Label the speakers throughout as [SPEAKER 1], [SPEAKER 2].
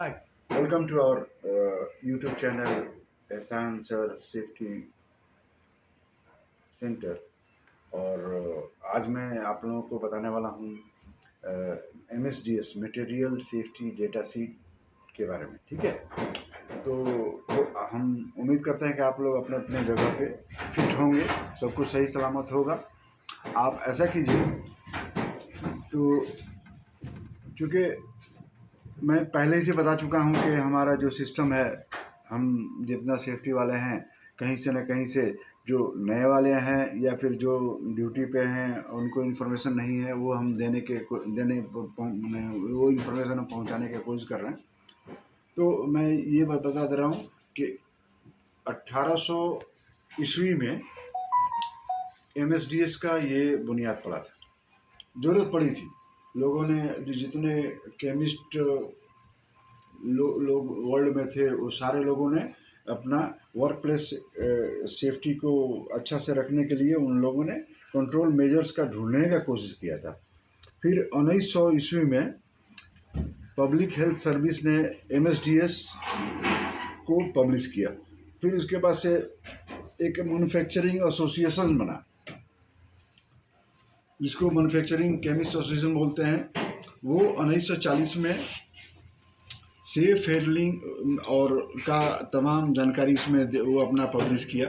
[SPEAKER 1] Hi.
[SPEAKER 2] Welcome to our YouTube channel, Science Safety Center. और आज मैं आप लोगों को बताने वाला हूँ MSDS material safety data seat के बारे में। ठीक है, तो हम उम्मीद करते हैं कि आप लोग अपने अपने जगह पे फिट होंगे, सब कुछ सही सलामत होगा। आप ऐसा कीजिए, तो चूँकि मैं पहले ही से बता चुका हूँ कि हमारा जो सिस्टम है, हम जितना सेफ्टी वाले हैं, कहीं से न कहीं से जो नए वाले हैं या फिर जो ड्यूटी पे हैं उनको इन्फॉर्मेशन नहीं है, वो हम वो इन्फॉर्मेशन हम पहुँचाने की कोशिश कर रहे हैं। तो मैं ये बता दे रहा हूँ कि 1800 ईस्वी में MSDS का ये बुनियाद पड़ा था, ज़रूरत पड़ी थी। लोगों ने जो जितने केमिस्ट लोग वर्ल्ड में थे, वो सारे लोगों ने अपना वर्क प्लेस सेफ्टी को अच्छा से रखने के लिए उन लोगों ने कंट्रोल मेजर्स का ढूंढने का कोशिश किया था। फिर 1900 ईस्वी में पब्लिक हेल्थ सर्विस ने MSDS को पब्लिश किया। फिर उसके बाद से एक मैन्युफैक्चरिंग एसोसिएशन बना, जिसको मैन्युफैक्चरिंग केमिस्ट एसोसिएशन बोलते हैं। वो 1940 में सेफ हैंडलिंग और का तमाम जानकारी इसमें वो अपना पब्लिश किया।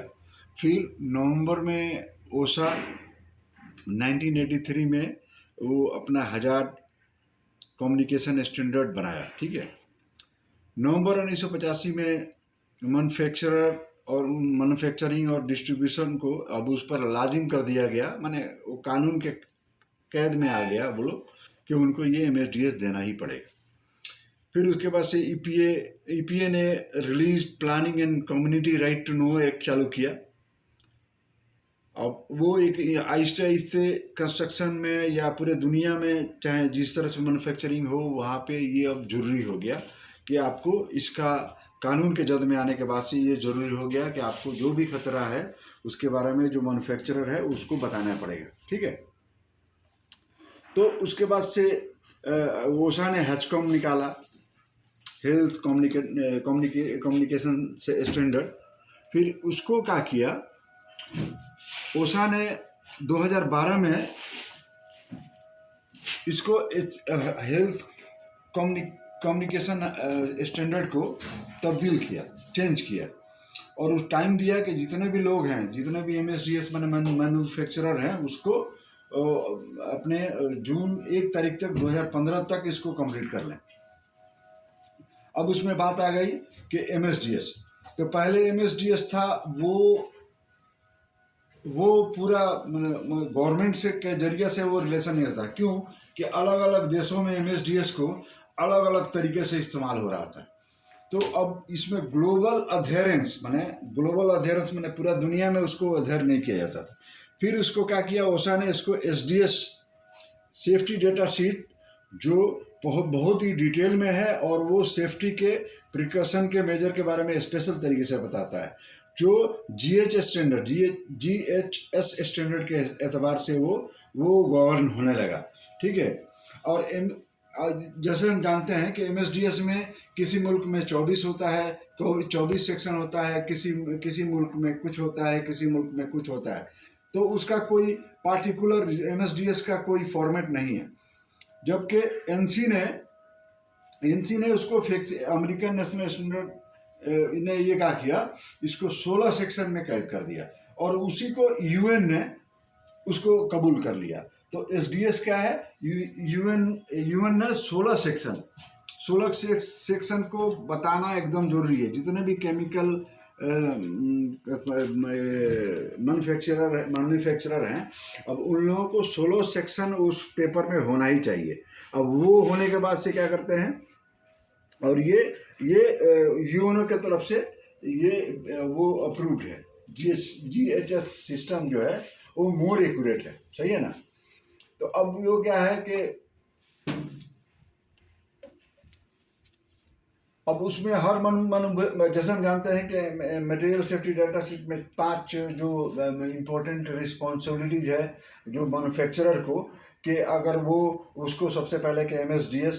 [SPEAKER 2] फिर नवंबर में ओसा 1983 में वो अपना हजार्ड कम्युनिकेशन स्टैंडर्ड बनाया। ठीक है, नवंबर 1985 में मैन्युफैक्चरर और मैन्युफैक्चरिंग और डिस्ट्रीब्यूशन को अब उस पर लाजिम कर दिया गया, माने वो कानून के कैद में आ गया बोलो कि उनको ये MSDS देना ही पड़ेगा। फिर उसके बाद से EPA ने Release Planning and Community Right to Know Act चालू किया। अब वो एक आहिस्ते आहिस्ते कंस्ट्रक्शन में या पूरे दुनिया में चाहे जिस तरह से मैन्युफैक्चरिंग हो, वहाँ पे ये अब जरूरी हो गया कि आपको इसका कानून के जद में आने के बाद से ये ज़रूरी हो गया कि आपको जो भी खतरा है उसके बारे में जो मैन्युफैक्चरर है उसको बताना पड़ेगा। ठीक है, तो उसके बाद से ओसा ने हैचकॉम निकाला, हेल्थ कम्युनिकेशन से स्टैंडर्ड। फिर उसको क्या किया, ओसा ने 2012 में इसको हेल्थ कम्युनिकेशन स्टैंडर्ड को तब्दील किया, चेंज किया, और उस टाइम दिया कि जितने भी लोग हैं, जितने भी MSDS मैन्युफैक्चरर हैं, उसको अपने जून 1 तारीख तक 2015 तक इसको कंप्लीट कर लें। अब उसमें बात आ गई कि MSDS, तो पहले MSDS था वो पूरा गवर्नमेंट से के जरिए से वो रिलेशन नहीं रहता। क्यों कि अलग अलग देशों में MSDS को अलग अलग तरीके से इस्तेमाल हो रहा था। तो अब इसमें ग्लोबल अधेरेंस मैंने पूरा दुनिया में उसको अधेर नहीं किया जाता था। फिर उसको क्या किया, ओसा ने इसको SDS सेफ्टी डेटा शीट, जो बहुत ही डिटेल में है और वो सेफ्टी के प्रिकॉशन के मेजर के बारे में स्पेशल तरीके से बताता है, जो GHS स्टैंडर्ड के एतबार से वो गवर्न होने लगा। ठीक है, और जैसे हम जानते हैं कि MSDS में किसी मुल्क में 24 होता है, 24 सेक्शन होता है, किसी मुल्क में कुछ होता है, किसी मुल्क में कुछ होता है। तो उसका कोई पार्टिकुलर MSDS का कोई फॉर्मेट नहीं है। जबकि एनसी ने उसको फिक्स, अमेरिकन नेशनल स्टैंडर्ड ने ये क्या किया, इसको 16 सेक्शन में कैद कर दिया और उसी को UN ने उसको कबूल कर लिया। तो SDS क्या है, UN ने 16 सेक्शन को बताना एकदम जरूरी है। जितने भी केमिकल मैन्युफैक्चरर हैं, अब उन लोगों को 16 सेक्शन उस पेपर में होना ही चाहिए। अब वो होने के बाद से क्या करते हैं, और ये UNO के तरफ से ये वो अप्रूव्ड है। GHS सिस्टम जो है वो मोर एक्यूरेट है, सही है ना। तो अब वो क्या है कि अब उसमें जैसे हम जानते हैं कि मटेरियल सेफ्टी डाटा शीट में 5 जो इम्पोर्टेंट रिस्पॉन्सिबिलिटीज है जो मैन्युफैक्चरर को, कि अगर वो उसको सबसे पहले कि MSDS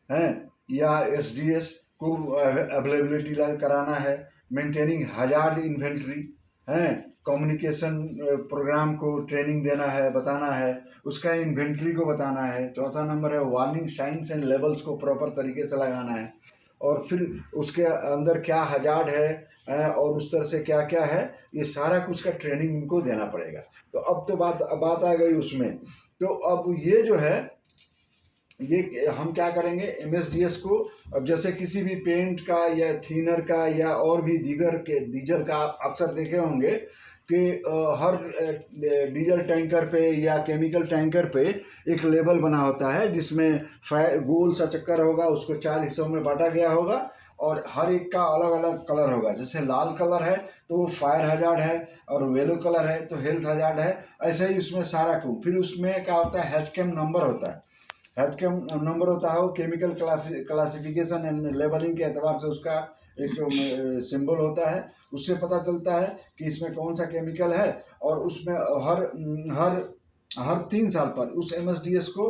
[SPEAKER 2] हैं या SDS को अवेलेबिलिटी कराना है, मेंटेनिंग हजार्ड इन्वेंट्री है, कम्युनिकेशन प्रोग्राम को ट्रेनिंग देना है, बताना है, उसका इन्वेंट्री को बताना है। चौथा नंबर है वार्निंग साइंस एंड लेवल्स को प्रॉपर तरीके से लगाना है, और फिर उसके अंदर क्या हजार्ड है और उस तरह से क्या क्या है, ये सारा कुछ का ट्रेनिंग उनको देना पड़ेगा। तो अब तो बात आ गई उसमें। तो अब ये जो है, ये हम क्या करेंगे, MSDS को अब जैसे किसी भी पेंट का या थिनर का या और भी दीगर के डीजल का आप अक्सर देखे होंगे कि हर डीजल टैंकर पे या केमिकल टैंकर पे एक लेबल बना होता है जिसमें गोल सा चक्कर होगा, उसको 4 हिस्सों में बांटा गया होगा और हर एक का अलग अलग कलर होगा। जैसे लाल कलर है तो वो फायर हजार्ड है, और येलो कलर है तो हेल्थ हजार्ड है। ऐसे ही उसमें सारा कुछ, फिर उसमें क्या होता है, हैचकेम नंबर होता है। हैचकेम नंबर होता है वो केमिकल क्लासिफिकेशन एंड लेबलिंग के एतबार से उसका एक सिंबल होता है, उससे पता चलता है कि इसमें कौन सा केमिकल है। और उसमें हर 3 साल पर उस MSDS को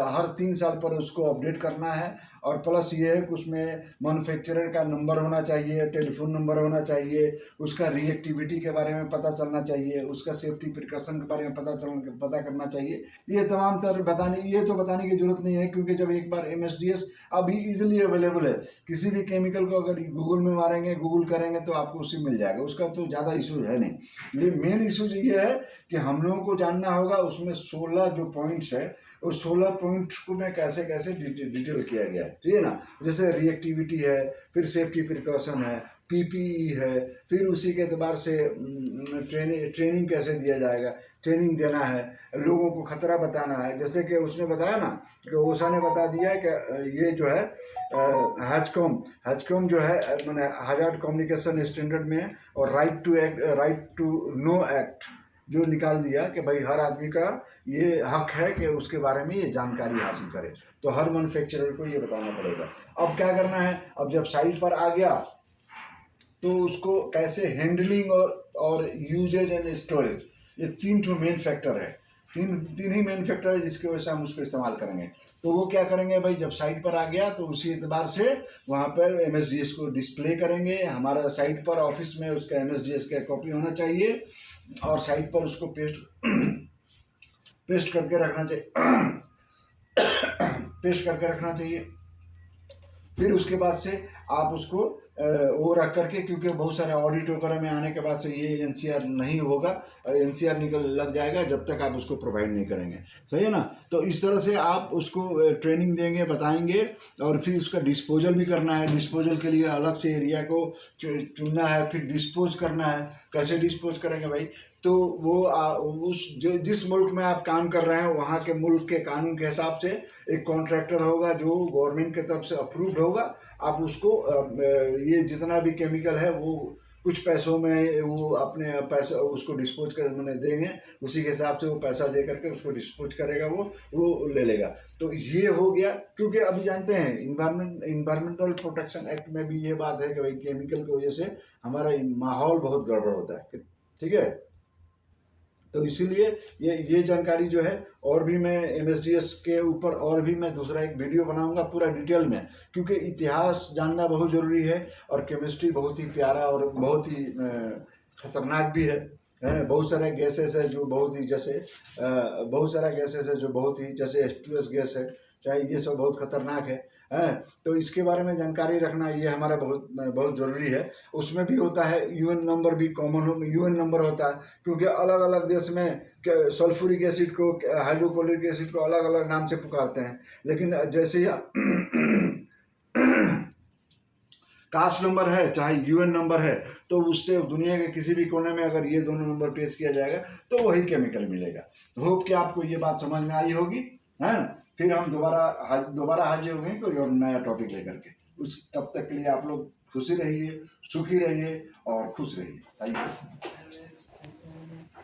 [SPEAKER 2] हर 3 साल पर उसको अपडेट करना है। और प्लस ये है कि उसमें मैन्युफैक्चरर का नंबर होना चाहिए, टेलीफोन नंबर होना चाहिए, उसका रिएक्टिविटी के बारे में पता चलना चाहिए, उसका सेफ्टी प्रिकॉशन के बारे में पता करना चाहिए। ये तमाम तरह बताने की जरूरत नहीं है, क्योंकि जब एक बार MSDS अभी ईजिली अवेलेबल है। किसी भी केमिकल को अगर गूगल में मारेंगे, गूगल करेंगे तो आपको उससे मिल जाएगा, उसका तो ज़्यादा इशू है नहीं। लेकिन मेन इशू ये है कि हम लोगों को जानना होगा उसमें 16 जो पॉइंट्स है, उस 16 पॉइंट्स को में कैसे कैसे डिटेल किया गया है, ठीक है ना। जैसे रिएक्टिविटी है, फिर सेफ्टी प्रिकॉशन है, PPE है, फिर उसी के एतबार से ट्रेनिंग कैसे दिया जाएगा, ट्रेनिंग देना है, लोगों को खतरा बताना है। जैसे कि उसने बताया ना कि ओसा ने बता दिया है कि ये जो है हैचकॉम जो है मैंने हजार्ड कम्युनिकेशन स्टैंडर्ड में है, और राइट टू नो एक्ट जो निकाल दिया कि भाई हर आदमी का ये हक है कि उसके बारे में ये जानकारी हासिल करे। तो हर मैन्युफैक्चरर को ये बताना पड़ेगा। अब क्या करना है, अब जब साइट पर आ गया तो उसको कैसे हैंडलिंग और यूजेज एंड स्टोरेज, ये 3 मेन फैक्टर है, तीन ही मेन फैक्टर है जिसकी वजह से हम उसको इस्तेमाल करेंगे। तो वो क्या करेंगे भाई, जब साइट पर आ गया तो उसी एतबार से वहाँ पर MSDS को डिस्प्ले करेंगे। हमारा साइट पर ऑफिस में उसका MSDS का कॉपी होना चाहिए, और साइट पर उसको पेस्ट करके रखना चाहिए पेस्ट करके रखना चाहिए। फिर उसके बाद से आप उसको वो रख करके, क्योंकि बहुत सारे ऑडिट वगैरह में आने के बाद से ये NCR नहीं होगा, NCR निकल लग जाएगा जब तक आप उसको प्रोवाइड नहीं करेंगे, सही है ना। तो इस तरह से आप उसको ट्रेनिंग देंगे, बताएंगे, और फिर उसका डिस्पोजल भी करना है। डिस्पोजल के लिए अलग से एरिया को चुनना है, फिर डिस्पोज करना है। कैसे डिस्पोज करेंगे भाई, तो वो जिस मुल्क में आप काम कर रहे हैं वहाँ के मुल्क के कानून के हिसाब से एक कॉन्ट्रैक्टर होगा जो गवर्नमेंट की तरफ से अप्रूव्ड होगा। आप उसको ये जितना भी केमिकल है वो कुछ पैसों में वो अपने पैसा उसको डिस्पोज कर मैंने देंगे, उसी के हिसाब से वो पैसा दे करके उसको डिस्पोज करेगा, वो ले लेगा। तो ये हो गया, क्योंकि अभी जानते हैं इन्वायरमेंटल प्रोटेक्शन एक्ट में भी ये बात है कि भाई केमिकल की वजह से हमारा माहौल बहुत गड़बड़ होता है, ठीक है। तो इसीलिए ये जानकारी जो है, और भी मैं MSDS के ऊपर और भी मैं दूसरा एक वीडियो बनाऊंगा पूरा डिटेल में, क्योंकि इतिहास जानना बहुत ज़रूरी है। और केमिस्ट्री बहुत ही प्यारा और बहुत ही खतरनाक भी है। बहुत सारे गैसेस है जो बहुत ही जैसे H2S गैस है, चाहे ये सब बहुत खतरनाक है। तो इसके बारे में जानकारी रखना ये हमारा बहुत ज़रूरी है। उसमें भी होता है UN नंबर भी कॉमन UN नंबर होता है, क्योंकि अलग अलग देश में सल्फ्यूरिक एसिड को, हाइड्रोक्लोरिक एसिड को अलग अलग नाम से पुकारते हैं। लेकिन जैसे कास्ट नंबर है चाहे UN नंबर है, तो उससे दुनिया के किसी भी कोने में अगर ये दोनों नंबर पेश किया जाएगा तो वही केमिकल मिलेगा। होप कि आपको ये बात समझ में आई होगी, है। फिर हम दोबारा हाजिर होंगे कोई और नया टॉपिक लेकर के। तब तक के लिए आप लोग खुशी रहिए, सुखी रहिए और खुश रहिए। Thank you.